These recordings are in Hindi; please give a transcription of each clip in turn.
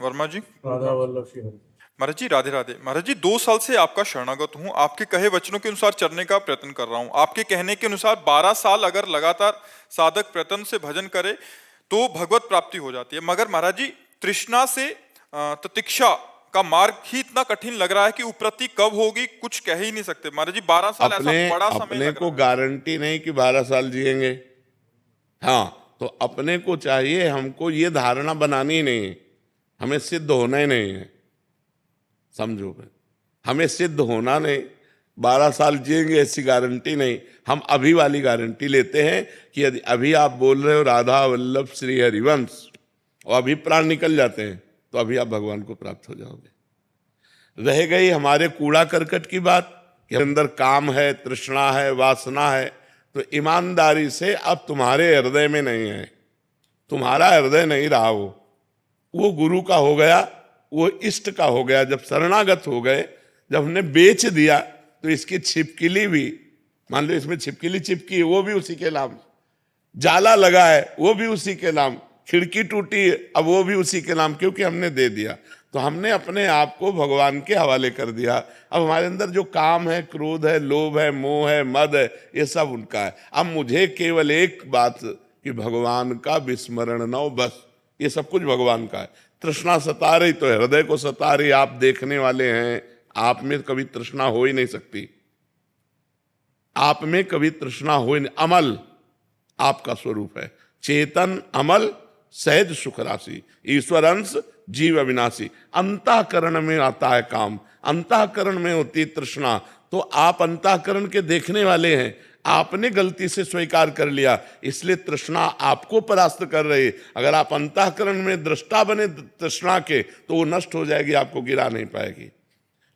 वर्मा जी। राधा वल्लभ श्री हरि। महाराज जी राधे राधे। महाराज जी 2 साल से आपका शरणागत हूँ, आपके कहे वचनों के अनुसार चलने का प्रयत्न कर रहा हूँ। आपके कहने के अनुसार 12 साल अगर लगातार साधक प्रयत्न से भजन करे तो भगवत प्राप्ति हो जाती है। मगर महाराज जी तृष्णा से तितिक्षा का मार्ग ही इतना कठिन लग रहा है कि उपरति कब होगी कुछ कह ही नहीं सकते। महाराज जी 12 साल ऐसा बड़ा समय अपने लग को रहा है। गारंटी नहीं कि 12 साल जिएंगे। हाँ, तो अपने को चाहिए, हमको ये धारणा बनानी ही नहीं है, हमें सिद्ध होना ही नहीं है। समझो भाई, हमें सिद्ध होना नहीं, 12 साल जिएंगे ऐसी गारंटी नहीं। हम अभी वाली गारंटी लेते हैं कि यदि अभी आप बोल रहे हो राधा वल्लभ श्री हरिवंश और अभी प्राण निकल जाते हैं तो अभी आप भगवान को प्राप्त हो जाओगे। रह गई हमारे कूड़ा करकट की बात कि अंदर काम है, तृष्णा है, वासना है, तो ईमानदारी से अब तुम्हारे हृदय में नहीं है, तुम्हारा हृदय नहीं रहा, वो गुरु का हो गया, वो इष्ट का हो गया। जब शरणागत हो गए, जब हमने बेच दिया तो इसकी छिपकली भी, मान लो इसमें छिपकली चिपकी है, वो भी उसी के नाम, जाला लगा है वो भी उसी के नाम, खिड़की टूटी अब वो भी उसी के नाम, क्योंकि हमने दे दिया। तो हमने अपने आप को भगवान के हवाले कर दिया। अब हमारे अंदर जो काम है, क्रोध है, लोभ है, मोह है, मद है, ये सब उनका है। अब मुझे केवल एक बात कि भगवान का विस्मरण न हो, बस ये सब कुछ भगवान का है। तृष्णा सता रही तो हृदय को सता रही, आप देखने वाले हैं, आप में कभी तृष्णा हो ही नहीं सकती, आप में कभी तृष्णा हो ही नहीं। अमल आपका स्वरूप है, चेतन अमल सहज सुख राशि, ईश्वर अंश जीव अविनाशी। अंतःकरण में आता है काम, अंतःकरण में होती तृष्णा, तो आप अंतःकरण के देखने वाले हैं, आपने गलती से स्वीकार कर लिया, इसलिए तृष्णा आपको परास्त कर रही। अगर आप अंतःकरण में दृष्टा बने तृष्णा के तो वो नष्ट हो जाएगी, आपको गिरा नहीं पाएगी।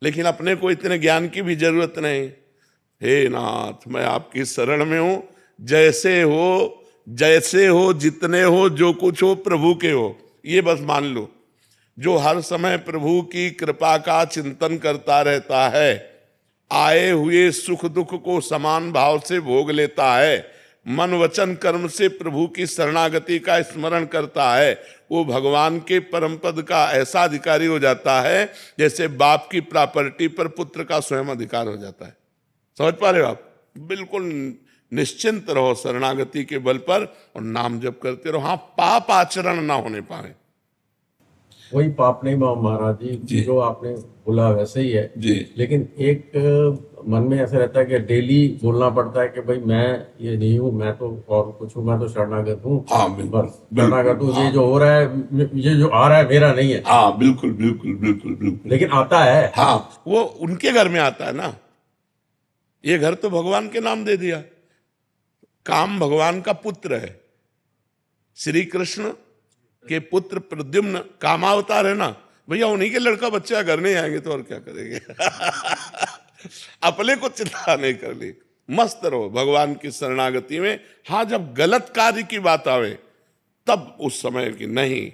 लेकिन अपने को इतने ज्ञान की भी जरूरत नहीं। हे नाथ, मैं आपकी शरण में हूं, जैसे हो जितने हो, जो कुछ हो प्रभु के हो, ये बस मान लो। जो हर समय प्रभु की कृपा का चिंतन करता रहता है, आए हुए सुख दुख को समान भाव से भोग लेता है, मन वचन कर्म से प्रभु की शरणागति का स्मरण करता है, वो भगवान के परम पद का ऐसा अधिकारी हो जाता है जैसे बाप की प्रॉपर्टी पर पुत्र का स्वयं अधिकार हो जाता है। समझ पा रहे हो आप? बिल्कुल निश्चिंत रहो शरणागति के बल पर और नाम जप करते रहो। हाँ, पाप आचरण ना होने पाए, वही पाप नहीं महाराज जी, जो आपने बोला वैसे ही है जी। लेकिन एक मन में ऐसा रहता है कि डेली बोलना पड़ता है कि भाई मैं ये नहीं हूँ, मैं तो और कुछ हूँ, मैं तो शरणागत हूँ। हाँ, बिल्कुल, बस शरणागत हूँ। हाँ। ये जो हो रहा है, ये जो आ रहा है मेरा नहीं है। हाँ, बिल्कुल बिल्कुल बिल्कुल बिल्कुल, लेकिन आता है। हाँ, वो उनके घर में आता है ना। ये घर तो भगवान के नाम दे दिया, काम भगवान का पुत्र है, श्री कृष्ण के पुत्र प्रद्युम्न कामावतार है ना भैया, उन्हीं के लड़का बच्चा घर नहीं आएंगे तो और क्या करेंगे। अपने को चिंता नहीं करनी, मस्त रहो भगवान की शरणागति में। हाँ, जब गलत कार्य की बात आवे तब उस समय की नहीं,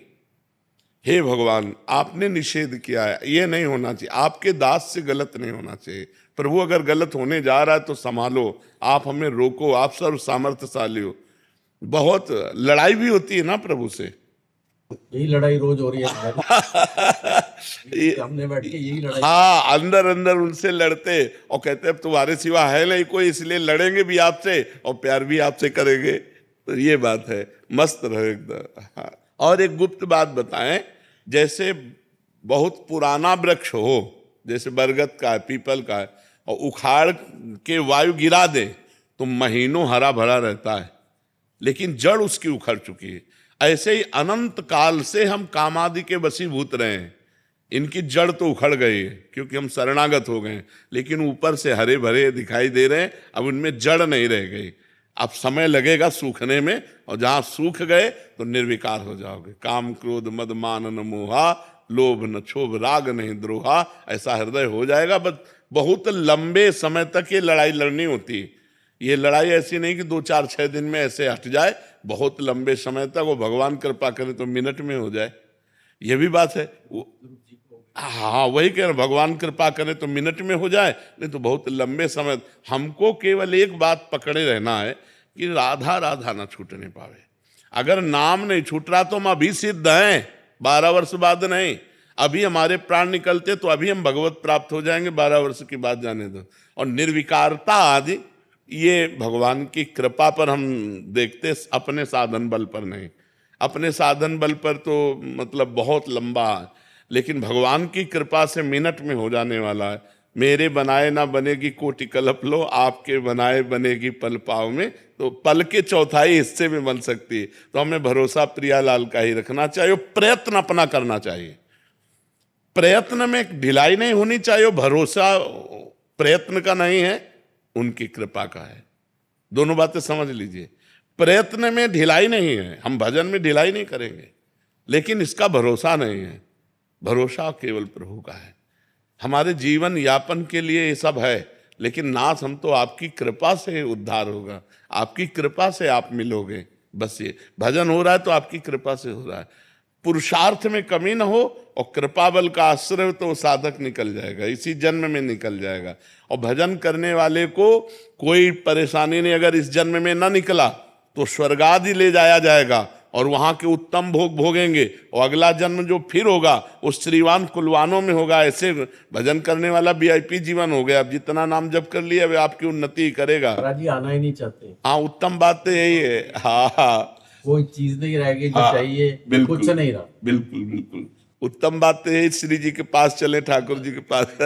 हे भगवान आपने निषेध किया है, ये नहीं होना चाहिए, आपके दास से गलत नहीं होना चाहिए। प्रभु अगर गलत होने जा रहा है तो संभालो, आप हमें रोको, आप सर्व सामर्थ्यशाली हो। बहुत लड़ाई भी होती है ना प्रभु से, यही लड़ाई रोज हो रही है। हमने बैठ के यही लड़ाई, हाँ, अंदर अंदर उनसे लड़ते और कहते अब तुम्हारे सिवा है नहीं कोई, इसलिए लड़ेंगे भी आपसे और प्यार भी आपसे करेंगे। तो ये बात है, मस्त रहो एकदम। हाँ, और एक गुप्त बात बताएं, जैसे बहुत पुराना वृक्ष हो, जैसे बरगद का है, पीपल का है, और उखाड़ के वायु गिरा दे तो महीनों हरा भरा रहता है, लेकिन जड़ उसकी उखड़ चुकी है। ऐसे ही अनंत काल से हम कामादि के वशीभूत रहे हैं, इनकी जड़ तो उखड़ गई है क्योंकि हम शरणागत हो गए, लेकिन ऊपर से हरे भरे दिखाई दे रहे हैं, अब उनमें जड़ नहीं रह गई। अब समय लगेगा सूखने में, और जहां सूख गए तो निर्विकार हो जाओगे। काम क्रोध मद मान न मोहा, लोभ न क्षोभ राग नहीं द्रोहा, ऐसा हृदय हो जाएगा। बस बहुत लंबे समय तक ये लड़ाई लड़नी होती है। ये लड़ाई ऐसी नहीं कि 2-4-6 दिन में ऐसे हट जाए, बहुत लंबे समय तक। वो भगवान कृपा करे तो मिनट में हो जाए, ये भी बात है। हाँ, वही कह रहे, भगवान कृपा करे तो मिनट में हो जाए, नहीं तो बहुत लंबे समय। हमको केवल एक बात पकड़े रहना है कि राधा राधा ना छूटने पावे। अगर नाम नहीं छूट रहा तो हम अभी सिद्ध हैं, 12 वर्ष बाद नहीं। अभी हमारे प्राण निकलते तो अभी हम भगवत प्राप्त हो जाएंगे, 12 वर्ष की बात जाने दो। और निर्विकारता आदि ये भगवान की कृपा पर हम देखते, अपने साधन बल पर नहीं। अपने साधन बल पर तो मतलब बहुत लंबा है, लेकिन भगवान की कृपा से मिनट में हो जाने वाला है। मेरे बनाए ना बनेगी कोटि कल्प लो, आपके बनाए बनेगी पल पाव में। तो पल के चौथाई हिस्से में बन सकती है। तो हमें भरोसा प्रियालाल का ही रखना चाहिए, प्रयत्न अपना करना चाहिए। प्रयत्न में ढिलाई नहीं होनी चाहिए। भरोसा प्रयत्न का नहीं है, उनकी कृपा का है। दोनों बातें समझ लीजिए। प्रयत्न में ढिलाई नहीं है, हम भजन में ढिलाई नहीं करेंगे, लेकिन इसका भरोसा नहीं है। भरोसा केवल प्रभु का है। हमारे जीवन यापन के लिए ये सब है, लेकिन नाथ हम तो आपकी कृपा से उद्धार होगा, आपकी कृपा से आप मिलोगे। बस ये भजन हो रहा है तो आपकी कृपा से हो रहा है। पुरुषार्थ में कमी ना हो और कृपा बल का आश्रय तो साधक निकल जाएगा, इसी जन्म में निकल जाएगा। और भजन करने वाले को कोई परेशानी नहीं, अगर इस जन्म में ना निकला तो स्वर्गादि ले जाया जाएगा और वहां के उत्तम भोग भोगेंगे, और अगला जन्म जो फिर होगा वो श्रीवान कुलवानों में होगा। ऐसे भजन करने वाला VIP जीवन हो गया। अब जितना नाम जप कर लिया वे आपकी उन्नति ही करेगा। महाराज जी आना ही नहीं चाहते, हाँ, उत्तम बात तो यही है। हाँ हाँ, कोई चीज नहीं रहेगी जो हाँ, चाहिए, बिल्कुल, कुछ नहीं रहा। बिल्कुल बिल्कुल उत्तम बात तो है। श्री जी के पास चले, ठाकुर जी के पास।